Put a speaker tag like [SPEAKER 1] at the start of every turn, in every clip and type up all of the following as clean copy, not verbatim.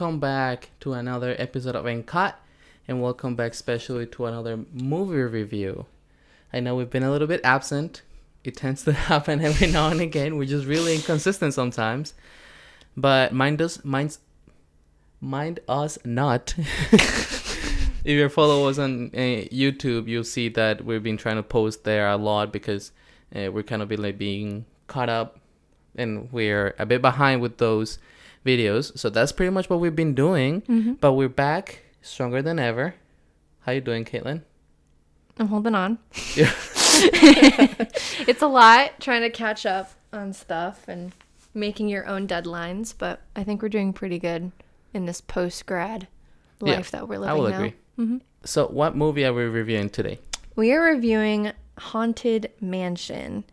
[SPEAKER 1] welcome back to another episode of Encut, and welcome back especially to another movie review. I know we've been a little bit absent. It tends to happen every now and again. We're just really inconsistent sometimes. But mind us not. If you follow us on YouTube, you'll see that we've been trying to post there a lot because we're kind of being caught up and we're a bit behind with those videos. So that's pretty much what we've been doing. Mm-hmm. But we're back stronger than ever. How you doing, Caitlin?
[SPEAKER 2] I'm holding on. Yeah. It's a lot trying to catch up on stuff and making your own deadlines, but I think we're doing pretty good in this post-grad life that we're living now. I will agree. Mm-hmm. So
[SPEAKER 1] what movie are we reviewing today?
[SPEAKER 2] We are reviewing Haunted Mansion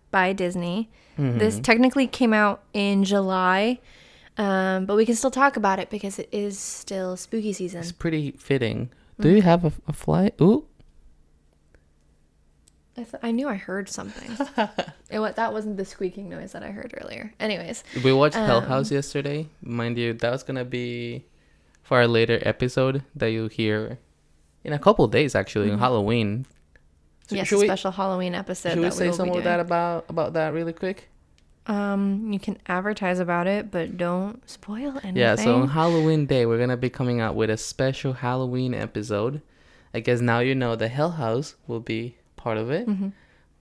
[SPEAKER 2] by Disney. Mm-hmm. This technically came out in July, but we can still talk about it because it is still spooky season.
[SPEAKER 1] It's pretty fitting. Mm-hmm. Do you have a fly? Ooh.
[SPEAKER 2] I knew I heard something. That wasn't the squeaking noise that I heard earlier. Anyways.
[SPEAKER 1] We watched Hell House yesterday. Mind you, that was going to be for our later episode that you'll hear in a couple of days, actually, on Halloween.
[SPEAKER 2] So yes, a special Halloween episode.
[SPEAKER 1] Should we say some of that about that really quick?
[SPEAKER 2] You can advertise about it, but don't spoil anything.
[SPEAKER 1] Yeah, so on Halloween Day, we're going to be coming out with a special Halloween episode. I guess now you know the Hell House will be part of it. Mm-hmm.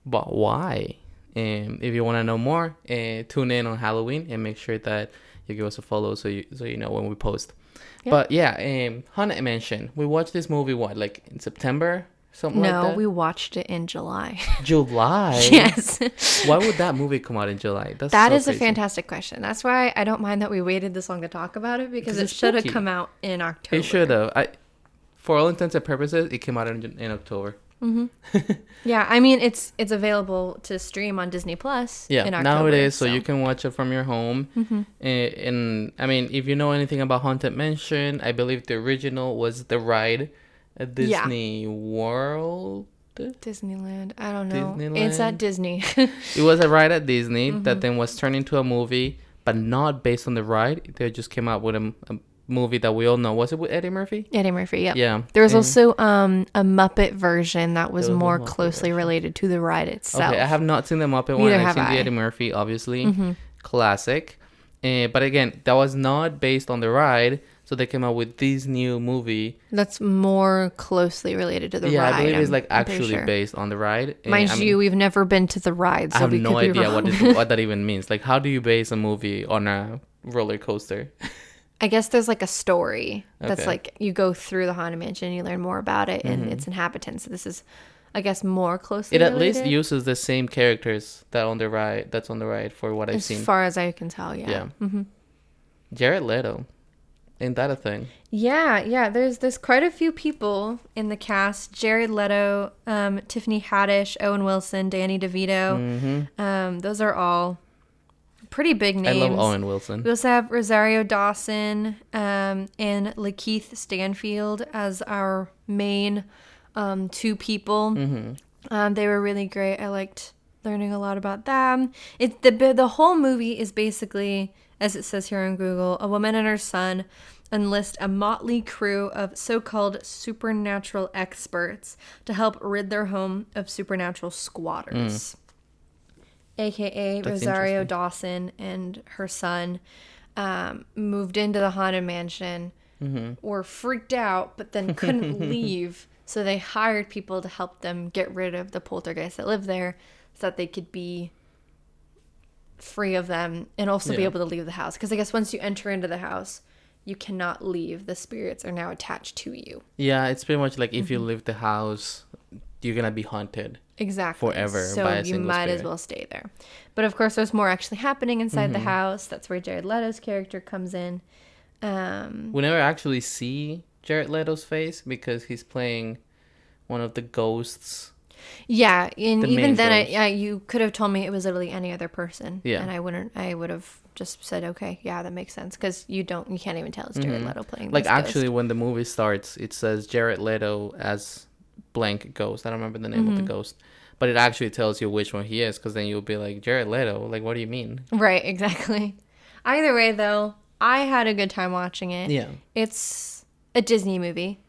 [SPEAKER 1] But why? And if you want to know more, tune in on Halloween and make sure that you give us a follow so you know when we post. Yep. But yeah, Haunted Mansion. We watched this movie, in September? Something like that?
[SPEAKER 2] No, we watched it in July.
[SPEAKER 1] July?
[SPEAKER 2] Yes.
[SPEAKER 1] Why would that movie come out in July?
[SPEAKER 2] That is crazy. A fantastic question. That's why I don't mind that we waited this long to talk about it because it should have come out in October.
[SPEAKER 1] It should have. For all intents and purposes, it came out in October.
[SPEAKER 2] Mm-hmm. Yeah, I mean it's available to stream on Disney Plus.
[SPEAKER 1] Yeah, in October, now it is, so you can watch it from your home. Mm-hmm. And I mean, if you know anything about Haunted Mansion, I believe the original was the ride at Disney World.
[SPEAKER 2] Disneyland. I don't know. Disneyland? It's at Disney.
[SPEAKER 1] It was a ride at Disney that then was turned into a movie, but not based on the ride. They just came out with a movie that we all know. Was it with Eddie Murphy?
[SPEAKER 2] Eddie Murphy, yep.
[SPEAKER 1] Yeah.
[SPEAKER 2] There was also a Muppet version that was more closely related to the ride itself.
[SPEAKER 1] Okay, I have not seen the Muppet one. I've seen the Eddie Murphy, obviously. Mm-hmm. Classic. But again, that was not based on the ride, so they came out with this new movie.
[SPEAKER 2] That's more closely related to the ride.
[SPEAKER 1] Yeah, I believe it's actually based on the ride.
[SPEAKER 2] Mind you, we've never been to the ride, so
[SPEAKER 1] I have no idea what that even means. Like, how do you base a movie on a roller coaster?
[SPEAKER 2] I guess there's a story that's you go through the Haunted Mansion, you learn more about it and its inhabitants. This is, I guess, more closely related.
[SPEAKER 1] At least uses the same characters that's on the ride for what I've seen.
[SPEAKER 2] As far as I can tell, yeah.
[SPEAKER 1] Yeah. Mm-hmm. Jared Leto. Ain't that a thing?
[SPEAKER 2] Yeah. There's quite a few people in the cast. Jared Leto, Tiffany Haddish, Owen Wilson, Danny DeVito. Mm-hmm. Those are all pretty big names.
[SPEAKER 1] I love Owen Wilson.
[SPEAKER 2] We also have Rosario Dawson and Lakeith Stanfield as our main two people. Mm-hmm. They were really great. I liked learning a lot about them. The whole movie is basically, as it says here on Google, a woman and her son enlist a motley crew of so-called supernatural experts to help rid their home of supernatural squatters. AKA
[SPEAKER 1] That's
[SPEAKER 2] Rosario Dawson and her son moved into the Haunted Mansion, were freaked out, but then couldn't leave. So they hired people to help them get rid of the poltergeists that live there so that they could be free of them and also be able to leave the house. Because I guess once you enter into the house, you cannot leave. The spirits are now attached to you.
[SPEAKER 1] Yeah, it's pretty much like if you leave the house, you're going to be haunted.
[SPEAKER 2] Exactly.
[SPEAKER 1] Forever.
[SPEAKER 2] So
[SPEAKER 1] by a
[SPEAKER 2] you might
[SPEAKER 1] spirit.
[SPEAKER 2] As well stay there. But of course, there's more actually happening inside the house. That's where Jared Leto's character comes in.
[SPEAKER 1] We never actually see Jared Leto's face because he's playing one of the ghosts.
[SPEAKER 2] Yeah, and even then, you could have told me it was literally any other person. Yeah, and I would have just said, okay, yeah, that makes sense because you can't even tell it's Jared Leto playing.
[SPEAKER 1] Like
[SPEAKER 2] this
[SPEAKER 1] actually,
[SPEAKER 2] ghost.
[SPEAKER 1] when the movie starts, it says Jared Leto as blank ghost. I don't remember the name of the ghost, but it actually tells you which one he is because then you'll be like, Jared Leto, like, what do you mean?
[SPEAKER 2] Right, exactly. Either way, though, I had a good time watching it.
[SPEAKER 1] Yeah.
[SPEAKER 2] It's a Disney movie,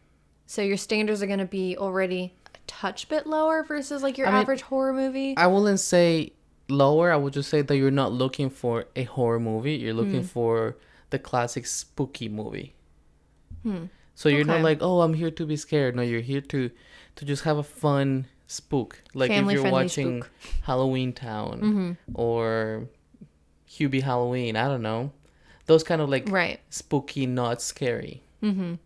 [SPEAKER 2] so your standards are going to be already a touch bit lower versus like your average horror movie.
[SPEAKER 1] I wouldn't say lower. I would just say that you're not looking for a horror movie. You're looking for the classic spooky movie. So you're not like, oh, I'm here to be scared. No, you're here to just have a fun spook. Like if you're watching spook. Halloween Town or Hubie Halloween, I don't know. Those kind of like spooky, not scary.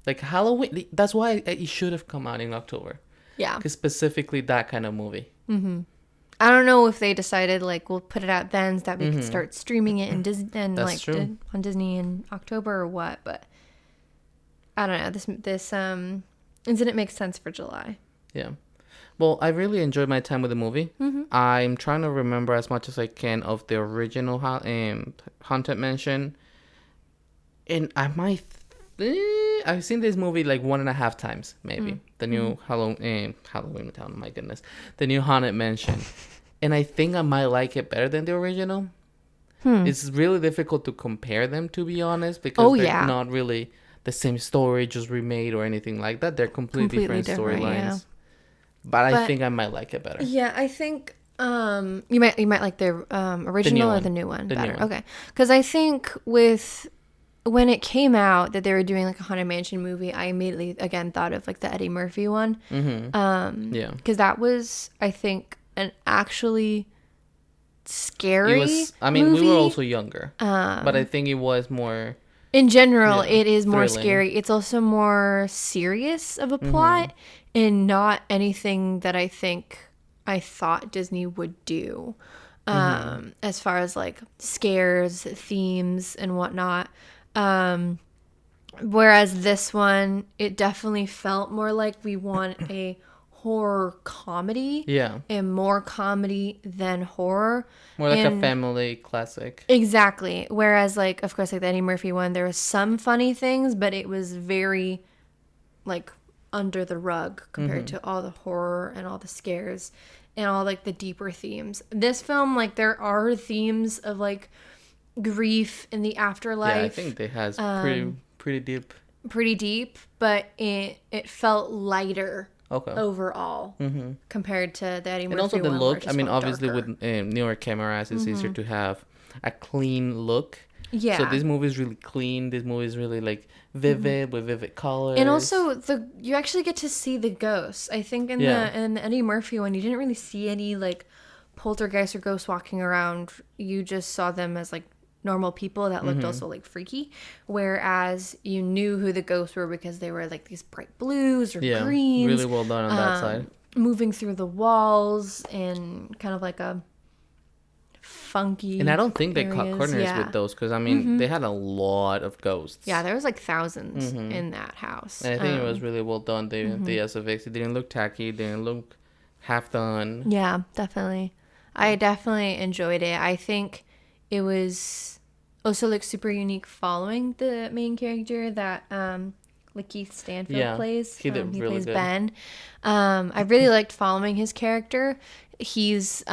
[SPEAKER 1] Like Halloween, that's why it should have come out in October.
[SPEAKER 2] Yeah.
[SPEAKER 1] Because specifically that kind of movie.
[SPEAKER 2] I don't know if they decided like we'll put it out then so that we could start streaming it in Disney and like on Disney in October or what, but I don't know. This incident makes sense for July.
[SPEAKER 1] Yeah. Well, I really enjoyed my time with the movie. I'm trying to remember as much as I can of the original Haunted Mansion. And I might... I've seen this movie like 1.5 times, maybe. The new Halloween Town, my goodness. The new Haunted Mansion. And I think I might like it better than the original. It's really difficult to compare them, to be honest, because they're not really the same story, just remade or anything like that. They're completely different storylines. Yeah. But I think I might like it better.
[SPEAKER 2] Yeah, I think you might like the original or the new one better. Okay, because I think when it came out that they were doing like a Haunted Mansion movie, I immediately again thought of like the Eddie Murphy one. Because that was, I think, an actually scary movie.
[SPEAKER 1] We were also younger, but I think it was more.
[SPEAKER 2] In general, it is more scary. It's also more serious of a plot and not anything that I thought Disney would do as far as like scares, themes, and whatnot. Whereas this one, it definitely felt more like we want a horror comedy. Yeah. And more comedy than horror.
[SPEAKER 1] More like a family classic.
[SPEAKER 2] Exactly. Whereas like, of course, like the Eddie Murphy one, there was some funny things, but it was very like under the rug compared to all the horror and all the scares and all like the deeper themes. This film, like there are themes of like grief in the afterlife.
[SPEAKER 1] Yeah, I think it has pretty deep.
[SPEAKER 2] Pretty deep, but it felt lighter. Overall, compared to the Eddie Murphy one.
[SPEAKER 1] And also the look. I mean, obviously darker. With newer cameras, it's easier to have a clean look. Yeah. So this movie is really clean. This movie is really like vivid with vivid colors.
[SPEAKER 2] And also you actually get to see the ghosts. I think in the Eddie Murphy one, you didn't really see any like poltergeist or ghosts walking around. You just saw them as like normal people that looked also like freaky, whereas you knew who the ghosts were because they were like these bright blues or greens.
[SPEAKER 1] Really well done on that side.
[SPEAKER 2] Moving through the walls and kind of like a funky.
[SPEAKER 1] And I don't think they cut corners with those because I mean they had a lot of ghosts.
[SPEAKER 2] Yeah, there was like thousands in that house.
[SPEAKER 1] And I think it was really well done. The SFX, it didn't look tacky, it didn't look half done.
[SPEAKER 2] Yeah, definitely. I definitely enjoyed it. I think it was also like super unique following the main character that Lakeith Stanfield plays. He really plays good. Ben. I really liked following his character. He's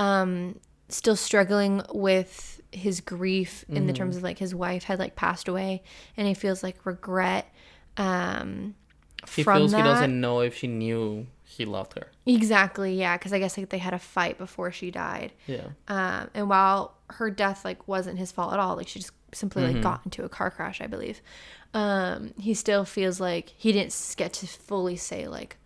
[SPEAKER 2] still struggling with his grief in the terms of like his wife had like passed away, and he feels like regret.
[SPEAKER 1] He feels he doesn't know if she knew he loved her.
[SPEAKER 2] Exactly, yeah, because I guess like they had a fight before she died. Yeah. And while her death like wasn't his fault at all, like she just simply like got into a car crash, I believe. He still feels like he didn't get to fully say like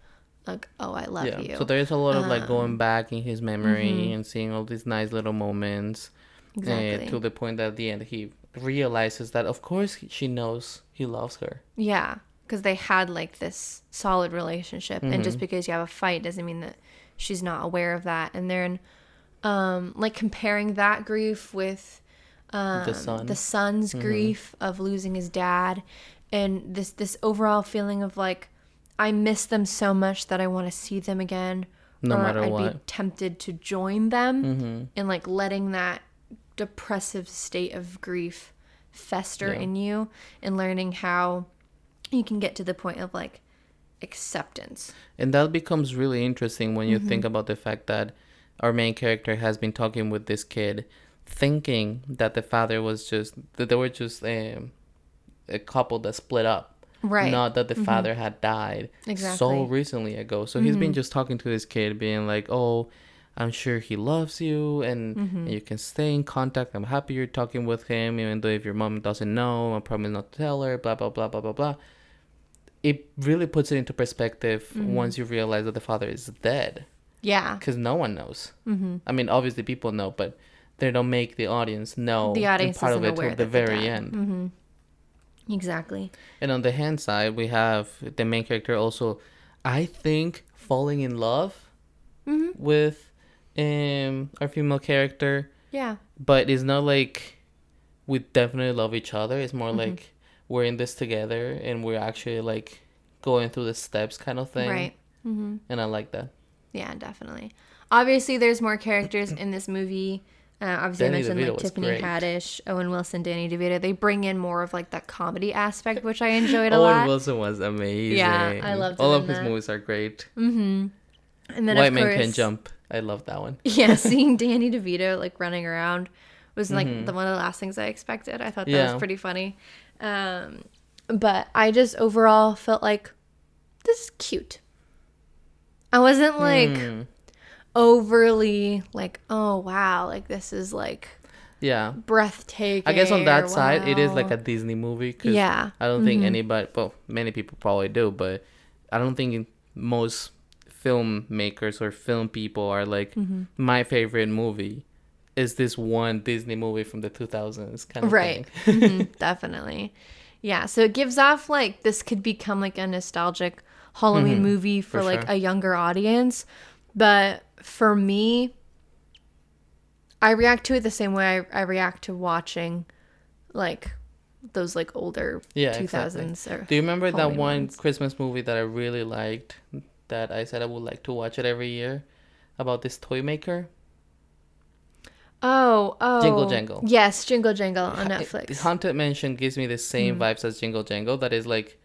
[SPEAKER 2] oh, I love you.
[SPEAKER 1] So there is a lot of like going back in his memory and seeing all these nice little moments. Exactly. To the point that at the end he realizes that of course she knows he loves her.
[SPEAKER 2] Yeah. Because they had like this solid relationship, and just because you have a fight doesn't mean that she's not aware of that. And then, like comparing that grief with the son's grief of losing his dad, and this overall feeling of like I miss them so much that I want to see them again,
[SPEAKER 1] no matter
[SPEAKER 2] I'd
[SPEAKER 1] what.
[SPEAKER 2] Be tempted to join them, and like letting that depressive state of grief fester in you, and learning how you can get to the point of like acceptance. And
[SPEAKER 1] that becomes really interesting when you think about the fact that our main character has been talking with this kid thinking that the father was just that they were just a couple that split up.
[SPEAKER 2] Right.
[SPEAKER 1] Not that the father had died so recently ago. So he's been just talking to his kid, being like, oh, I'm sure he loves you and you can stay in contact. I'm happy you're talking with him, even though if your mom doesn't know, I promise not to tell her, blah, blah, blah, blah, blah, blah. It really puts it into perspective once you realize that the father is dead.
[SPEAKER 2] Yeah.
[SPEAKER 1] Because no one knows. I mean, obviously people know, but they don't make the audience know.
[SPEAKER 2] The audience
[SPEAKER 1] part
[SPEAKER 2] isn't
[SPEAKER 1] of it
[SPEAKER 2] aware
[SPEAKER 1] till the
[SPEAKER 2] that they
[SPEAKER 1] very
[SPEAKER 2] died.
[SPEAKER 1] end.
[SPEAKER 2] Exactly.
[SPEAKER 1] And on the hand side, we have the main character also, I think, falling in love with our female character.
[SPEAKER 2] Yeah.
[SPEAKER 1] But it's not like we definitely love each other. It's more like we're in this together and we're actually like going through the steps kind of thing.
[SPEAKER 2] Right.
[SPEAKER 1] And I like that.
[SPEAKER 2] Yeah, definitely. Obviously, there's more characters in this movie. Obviously,
[SPEAKER 1] Danny
[SPEAKER 2] I mentioned
[SPEAKER 1] DeVito
[SPEAKER 2] like
[SPEAKER 1] was
[SPEAKER 2] Tiffany
[SPEAKER 1] great.
[SPEAKER 2] Haddish, Owen Wilson, Danny DeVito. They bring in more of like that comedy aspect, which I enjoyed a lot.
[SPEAKER 1] Owen Wilson was amazing.
[SPEAKER 2] Yeah, I loved
[SPEAKER 1] all
[SPEAKER 2] him
[SPEAKER 1] of
[SPEAKER 2] in
[SPEAKER 1] his
[SPEAKER 2] that.
[SPEAKER 1] movies are great.
[SPEAKER 2] And then
[SPEAKER 1] White
[SPEAKER 2] of
[SPEAKER 1] Man
[SPEAKER 2] course,
[SPEAKER 1] Can Jump. I love that one.
[SPEAKER 2] Yeah, seeing Danny DeVito like running around was like one of the last things I expected. I thought that was pretty funny. But I just overall felt like this is cute. I wasn't like overly like, oh wow, like this is like
[SPEAKER 1] Yeah.
[SPEAKER 2] breathtaking.
[SPEAKER 1] I guess on that
[SPEAKER 2] or,
[SPEAKER 1] side, it is
[SPEAKER 2] wow.
[SPEAKER 1] like a Disney movie. 'Cause
[SPEAKER 2] Yeah.
[SPEAKER 1] I don't think anybody, well, many people probably do, but I don't think most filmmakers or film people are like, my favorite movie is this one Disney movie from the 2000s kind of
[SPEAKER 2] Right.
[SPEAKER 1] thing.
[SPEAKER 2] Definitely. Yeah. So it gives off like this could become like a nostalgic Halloween movie for like
[SPEAKER 1] sure.
[SPEAKER 2] a younger audience. But for me, I react to it the same way I react to watching like those like older 2000s.
[SPEAKER 1] Exactly.
[SPEAKER 2] Or
[SPEAKER 1] Do you remember that
[SPEAKER 2] Halloween
[SPEAKER 1] one
[SPEAKER 2] ones.
[SPEAKER 1] Christmas movie that I really liked that I said I would like to watch it every year about this toy maker?
[SPEAKER 2] Oh.
[SPEAKER 1] Jingle Jangle.
[SPEAKER 2] Yes, Jingle Jangle on Netflix.
[SPEAKER 1] Haunted Mansion gives me the same vibes as Jingle Jangle. That is like,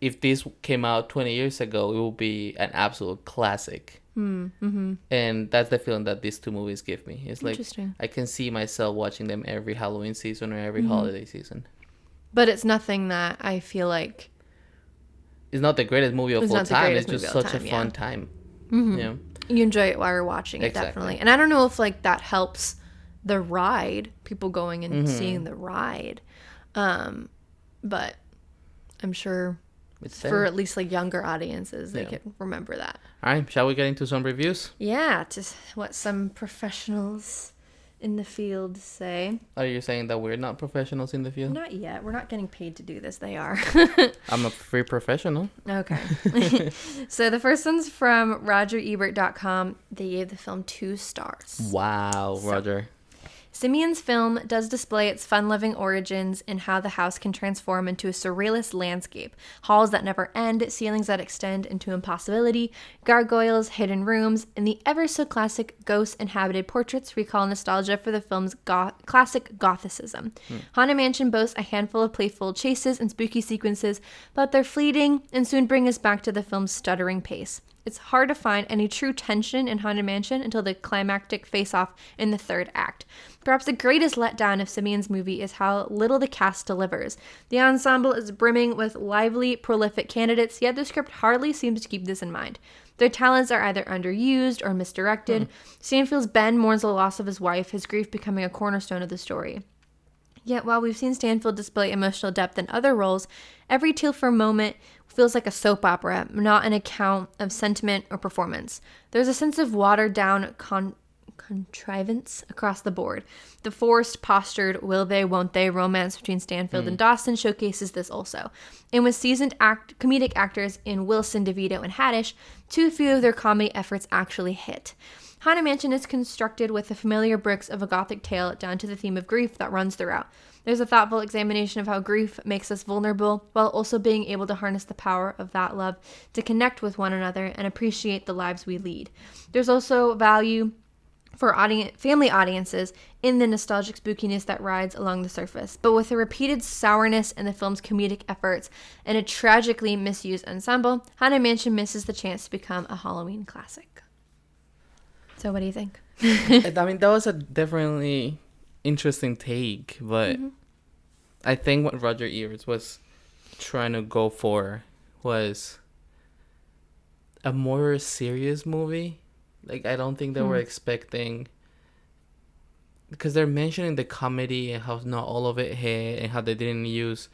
[SPEAKER 1] if this came out 20 years ago, it would be an absolute classic. And that's the feeling that these two movies give me. It's like
[SPEAKER 2] Interesting.
[SPEAKER 1] I can see myself watching them every Halloween season or every holiday season.
[SPEAKER 2] But it's nothing that I feel like
[SPEAKER 1] It's not the greatest movie of
[SPEAKER 2] It's
[SPEAKER 1] all
[SPEAKER 2] not the
[SPEAKER 1] time. It's
[SPEAKER 2] greatest
[SPEAKER 1] just
[SPEAKER 2] movie of
[SPEAKER 1] such
[SPEAKER 2] all
[SPEAKER 1] a
[SPEAKER 2] time,
[SPEAKER 1] fun time. Yeah.
[SPEAKER 2] you enjoy it while you're watching it.
[SPEAKER 1] Exactly.
[SPEAKER 2] Definitely. And I don't know if like that helps the ride, people going and seeing the ride. But I'm sure
[SPEAKER 1] It's
[SPEAKER 2] for
[SPEAKER 1] there.
[SPEAKER 2] at least like younger audiences, they
[SPEAKER 1] Yeah.
[SPEAKER 2] can remember that.
[SPEAKER 1] All right, shall we get into some reviews?
[SPEAKER 2] Yeah, to what some professionals in the field say.
[SPEAKER 1] Are you saying that we're not professionals in the field?
[SPEAKER 2] Not yet. We're not getting paid to do this. They are.
[SPEAKER 1] I'm a free professional.
[SPEAKER 2] Okay. So the first one's from RogerEbert.com. They gave the film 2 stars.
[SPEAKER 1] Wow, Roger.
[SPEAKER 2] Simeon's film does display its fun-loving origins in how the house can transform into a surrealist landscape, halls that never end, ceilings that extend into impossibility, gargoyles, hidden rooms, and the ever-so-classic ghost-inhabited portraits recall nostalgia for the film's classic Gothicism. Haunted Mansion boasts a handful of playful chases and spooky sequences, but they're fleeting and soon bring us back to the film's stuttering pace. It's hard to find any true tension in Haunted Mansion until the climactic face-off in the 3rd act. Perhaps the greatest letdown of Simeon's movie is how little the cast delivers. The ensemble is brimming with lively, prolific candidates, yet the script hardly seems to keep this in mind. Their talents are either underused or misdirected. Stanfield's Ben mourns the loss of his wife, his grief becoming a cornerstone of the story. Yet while we've seen Stanfield display emotional depth in other roles, every Tilfer moment feels like a soap opera, not an account of sentiment or performance. There's a sense of watered-down contrivance across the board. The forced, postured, will they, won't they romance between Stanfield and Dawson showcases this also. And with seasoned comedic actors in Wilson, DeVito, and Haddish, too few of their comedy efforts actually hit. Haunted Mansion is constructed with the familiar bricks of a Gothic tale down to the theme of grief that runs throughout. There's a thoughtful examination of how grief makes us vulnerable, while also being able to harness the power of that love to connect with one another and appreciate the lives we lead. There's also value for family audiences in the nostalgic spookiness that rides along the surface, but with a repeated sourness in the film's comedic efforts and a tragically misused ensemble, Haunted Mansion misses the chance to become a Halloween classic. So what do you think?
[SPEAKER 1] I mean, that was a definitely interesting take, but I think what Roger Ebert was trying to go for was a more serious movie. Like, I don't think they were expecting, because they're mentioning the comedy and how not all of it hit and how they didn't use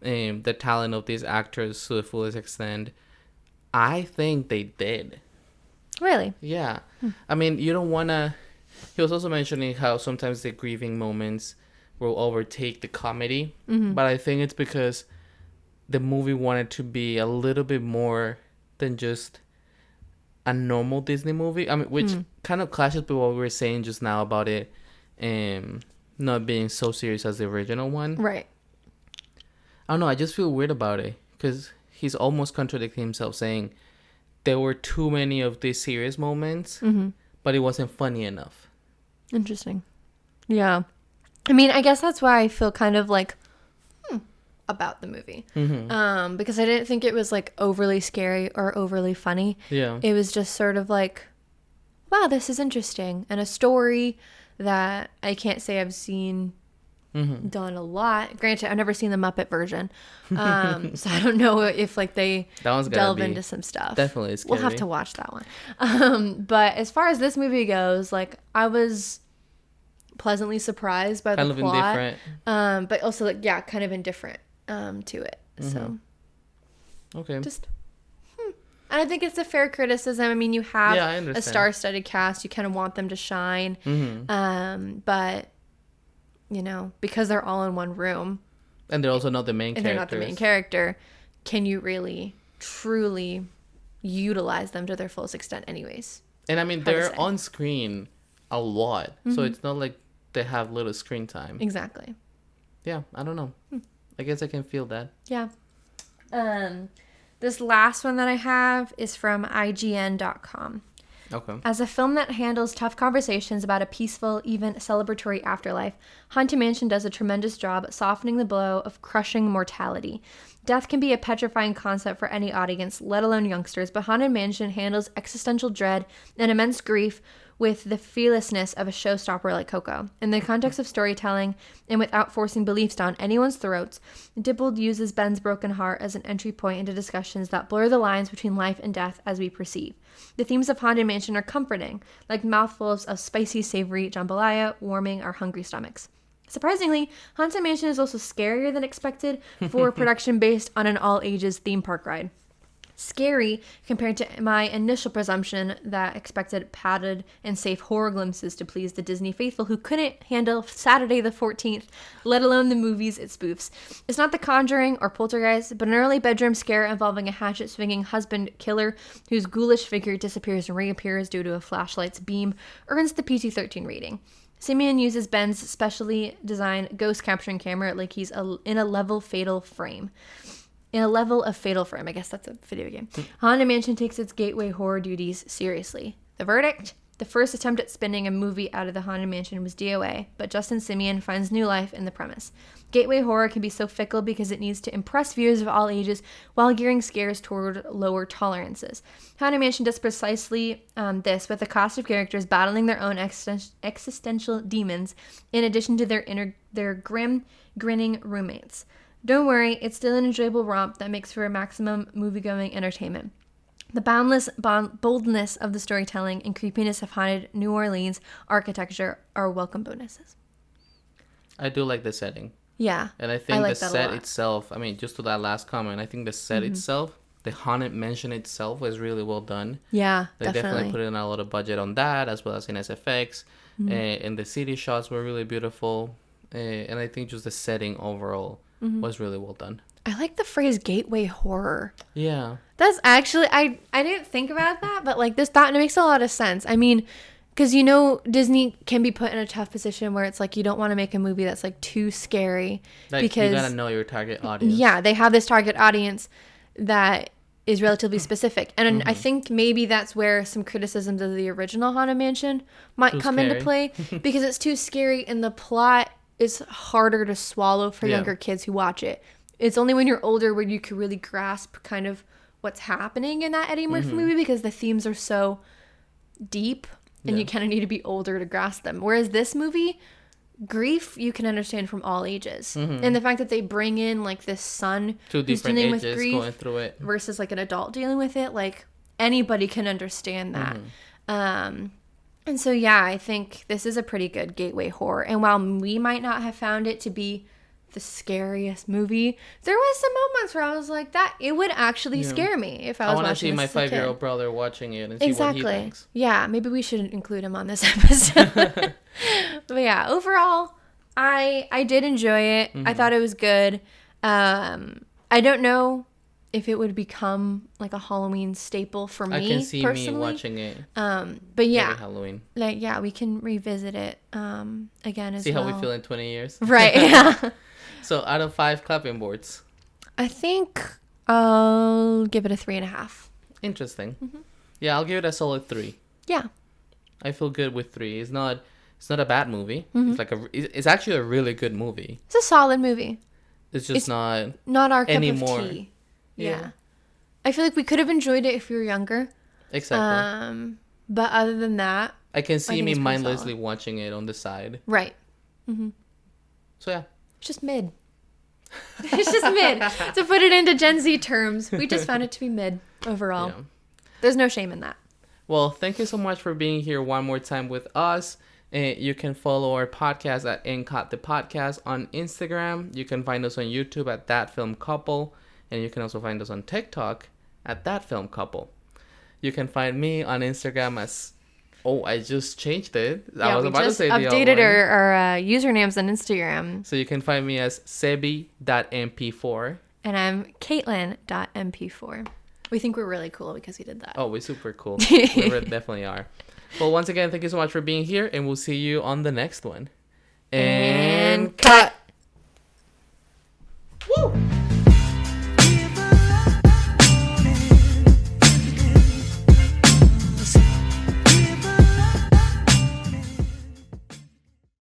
[SPEAKER 1] the talent of these actors to the fullest extent. I think they did.
[SPEAKER 2] Really?
[SPEAKER 1] Yeah. I mean, you don't want to... He was also mentioning how sometimes the grieving moments will overtake the comedy. But I think it's because the movie wanted to be a little bit more than just a normal Disney movie. I mean, which kind of clashes with what we were saying just now about it not being so serious as the original one.
[SPEAKER 2] Right.
[SPEAKER 1] I don't know. I just feel weird about it because he's almost contradicting himself, saying there were too many of these serious moments, but it wasn't funny enough.
[SPEAKER 2] Interesting. Yeah. I mean, I guess that's why I feel kind of like about the movie. Because I didn't think it was like overly scary or overly funny.
[SPEAKER 1] Yeah.
[SPEAKER 2] It was just sort of like, wow, this is interesting. And a story that I can't say I've seen done a lot. Granted, I've never seen the Muppet version. So I don't know if like they delve into some stuff.
[SPEAKER 1] Definitely scary.
[SPEAKER 2] We'll have to watch that one. But as far as this movie goes, like I was pleasantly surprised by the plot. Indifferent. But also like, yeah, kind of indifferent to it. So
[SPEAKER 1] okay.
[SPEAKER 2] Just and I think it's a fair criticism. I mean, you have a star-studded cast. You kind of want them to shine. But you know, because they're all in one room.
[SPEAKER 1] And they're also not the main characters.
[SPEAKER 2] And they're not the main character. Can you really, truly utilize them to their fullest extent anyways?
[SPEAKER 1] And I mean, they're on screen a lot. So it's not like they have little screen time.
[SPEAKER 2] Exactly.
[SPEAKER 1] Yeah, I don't know. I guess I can feel that.
[SPEAKER 2] Yeah. This last one that I have is from IGN.com.
[SPEAKER 1] Okay.
[SPEAKER 2] As a film that handles tough conversations about a peaceful, even celebratory afterlife, Haunted Mansion does a tremendous job softening the blow of crushing mortality. Death can be a petrifying concept for any audience, let alone youngsters, but Haunted Mansion handles existential dread and immense grief with the fearlessness of a showstopper like Coco. In the context of storytelling, and without forcing beliefs down anyone's throats, Dippold uses Ben's broken heart as an entry point into discussions that blur the lines between life and death as we perceive. The themes of Haunted Mansion are comforting, like mouthfuls of spicy, savory jambalaya, warming our hungry stomachs. Surprisingly, Haunted Mansion is also scarier than expected for a production based on an all-ages theme park ride. Scary compared to my initial presumption that expected padded and safe horror glimpses to please the Disney faithful who couldn't handle Saturday the 14th, let alone the movies it spoofs. It's not The Conjuring or Poltergeist, but an early bedroom scare involving a hatchet-swinging husband killer whose ghoulish figure disappears and reappears due to a flashlight's beam earns the PG-13 rating. Simeon uses Ben's specially designed ghost capturing camera like he's in a level of Fatal Frame. I guess that's a video game. Haunted Mansion takes its gateway horror duties seriously. The verdict? The first attempt at spinning a movie out of the Haunted Mansion was DOA, but Justin Simeon finds new life in the premise. Gateway horror can be so fickle because it needs to impress viewers of all ages while gearing scares toward lower tolerances. Haunted Mansion does precisely this, with a cast of characters battling their own existential demons, in addition to their grim, grinning roommates. Don't worry, it's still an enjoyable romp that makes for a maximum movie-going entertainment. The boundless boldness of the storytelling and creepiness of haunted New Orleans architecture are welcome bonuses.
[SPEAKER 1] I do like the setting.
[SPEAKER 2] Yeah.
[SPEAKER 1] And I think the set itself, I mean, just to that last comment, I think the set itself, the Haunted Mansion itself was really well done.
[SPEAKER 2] Yeah,
[SPEAKER 1] they definitely put in a lot of budget on that, as well as in SFX. And the city shots were really beautiful. And I think just the setting overall was really well done.
[SPEAKER 2] I like the phrase gateway horror.
[SPEAKER 1] Yeah.
[SPEAKER 2] That's actually, I didn't think about that, but like this thought, it makes a lot of sense. I mean, because you know, Disney can be put in a tough position where it's like you don't want to make a movie that's like too scary.
[SPEAKER 1] Like,
[SPEAKER 2] because
[SPEAKER 1] you gotta know your target audience.
[SPEAKER 2] Yeah, they have this target audience that is relatively specific. And I think maybe that's where some criticisms of the original Haunted Mansion might come into play, because it's too scary and the plot is harder to swallow for younger kids who watch it. It's only when you're older where you can really grasp kind of what's happening in that Eddie Murphy movie, because the themes are so deep and you kind of need to be older to grasp them. Whereas this movie, grief you can understand from all ages. And the fact that they bring in like this son who's dealing with grief
[SPEAKER 1] going through it
[SPEAKER 2] versus like an adult dealing with it, like anybody can understand that. And so yeah, I think this is a pretty good gateway horror. And while we might not have found it to be the scariest movie, there was some moments where I was like, that it would actually scare me if I was watching this. I want to see
[SPEAKER 1] my 5-year-old brother watching it and see what he thinks.
[SPEAKER 2] Yeah, maybe we shouldn't include him on this episode. But yeah, overall, I did enjoy it. I thought it was good. I don't know if it would become like a Halloween staple for me.
[SPEAKER 1] I can see
[SPEAKER 2] personally.
[SPEAKER 1] Me watching it.
[SPEAKER 2] But yeah,
[SPEAKER 1] every Halloween.
[SPEAKER 2] Like yeah, we can revisit it again as well.
[SPEAKER 1] See how we feel in 20 years.
[SPEAKER 2] Right. Yeah.
[SPEAKER 1] So out of 5 clapping boards,
[SPEAKER 2] I think I'll give it a 3.5.
[SPEAKER 1] Interesting. Yeah, I'll give it a solid 3.
[SPEAKER 2] Yeah.
[SPEAKER 1] I feel good with 3. It's not a bad movie. It's actually a really good movie.
[SPEAKER 2] It's a solid movie.
[SPEAKER 1] It's just not
[SPEAKER 2] our cup
[SPEAKER 1] anymore.
[SPEAKER 2] Of tea. Yeah. I feel like we could have enjoyed it if we were younger.
[SPEAKER 1] Exactly.
[SPEAKER 2] But other than that,
[SPEAKER 1] I can see me mindlessly watching it on the side.
[SPEAKER 2] Right.
[SPEAKER 1] So yeah.
[SPEAKER 2] It's just mid. It's just mid. To put it into Gen Z terms, we just found it to be mid overall. Yeah. There's no shame in that.
[SPEAKER 1] Well, thank you so much for being here one more time with us. You can follow our podcast at NCOT the Podcast on Instagram. You can find us on YouTube at That Film Couple. And you can also find us on TikTok at That Film Couple. You can find me on Instagram as... Oh, I just changed it.
[SPEAKER 2] Yeah,
[SPEAKER 1] I was about to say the other one.
[SPEAKER 2] Updated our usernames on Instagram.
[SPEAKER 1] So you can find me as sebi.mp4.
[SPEAKER 2] And I'm caitlin.mp4. We think we're really cool because we did that.
[SPEAKER 1] Oh, we're super cool. We definitely are. Well, once again, thank you so much for being here. And we'll see you on the next one. And cut!